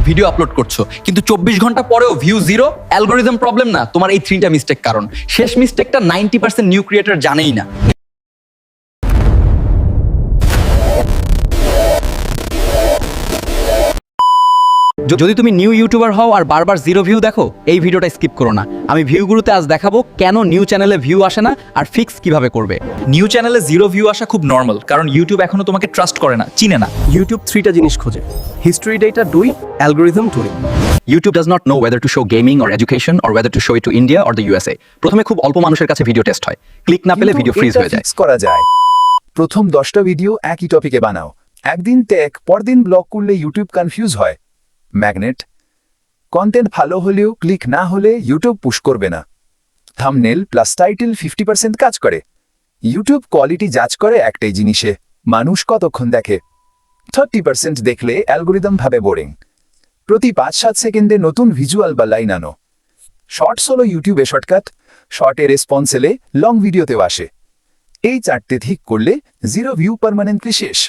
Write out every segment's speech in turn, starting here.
Video upload করছো, কিন্তু 24 ঘন্টা পরেও ভিউ জিরো। অ্যালগোরিদম প্রবলেম না, তোমার এই 3টা মিস্টেক কারণ। শেষ মিস্টেকটা 90% নিউ ক্রিয়েটর জানেই না। যদি তুমি নিউ ইউটিউবার হও আর বারবার জিরো ভিউ দেখো, এই ভিডিওটা স্কিপ করো না। আমি ভিউগুলোতে আজ দেখাবো কেন নিউ চ্যানেলে ভিউ আসে না আর ফিক্স কিভাবে করবে। নিউ চ্যানেলে জিরো ভিউ আসা খুব নর্মাল, কারণ ইউটিউব এখনো তোমাকে ট্রাস্ট করে না, চিনে না। ইউটিউব 3টা জিনিস খোঁজে: history data 2, algorithm 2। YouTube does not know whether to show gaming or education or whether to show it to India or the USA. প্রথমে খুব অল্প মানুষের কাছে ভিডিও টেস্ট হয়, ক্লিক না পেলে ভিডিও ফ্রিজ হয়ে যায়। করা যায়। প্রথম 10টা ভিডিও একই টপিকে বানাও, একদিন টেক, পরদিন ব্লগ করলে ইউটিউব কনফিউজ হয়। ম্যাগনেট, কন্টেন্ট ভালো হলেও ক্লিক না হলে ইউটিউব পুশ করবে না। থাম্বনেল প্লাস টাইটেল 50% কাজ করে। ইউটিউব কোয়ালিটি জাজ করে একটাই জিনিসে, মানুষ কতক্ষণ দেখে। 30% দেখলে অ্যালগোরিদম ভাবে বোরিং। প্রতি 5-7 সেকেন্ডে নতুন ভিজুয়াল বা লাইন আনো। শর্টস হলো ইউটিউবে শর্টকাট, শর্টে রেসপন্স এলে লং ভিডিওতেও আসে। এই 4টে ঠিক করলে জিরো ভিউ পার্মানেন্টলি শেষ।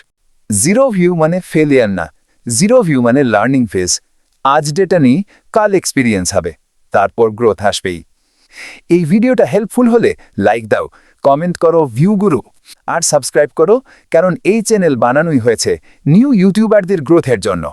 জিরো ভিউ মানে ফেলিয়ার না, জিরো ভিউ মানে লার্নিং ফেজ। আজ ডেটা নিই, কাল এক্সপিরিয়েন্স হবে, তারপর গ্রোথ আসবেই। এই ভিডিওটা হেল্পফুল হলে লাইক দাও, কমেন্ট করো ভিউ গুরু, আর সাবস্ক্রাইব করো, কারণ এই চ্যানেল বানানোই হয়েছে নিউ ইউটিউবারদের গ্রোথের জন্য।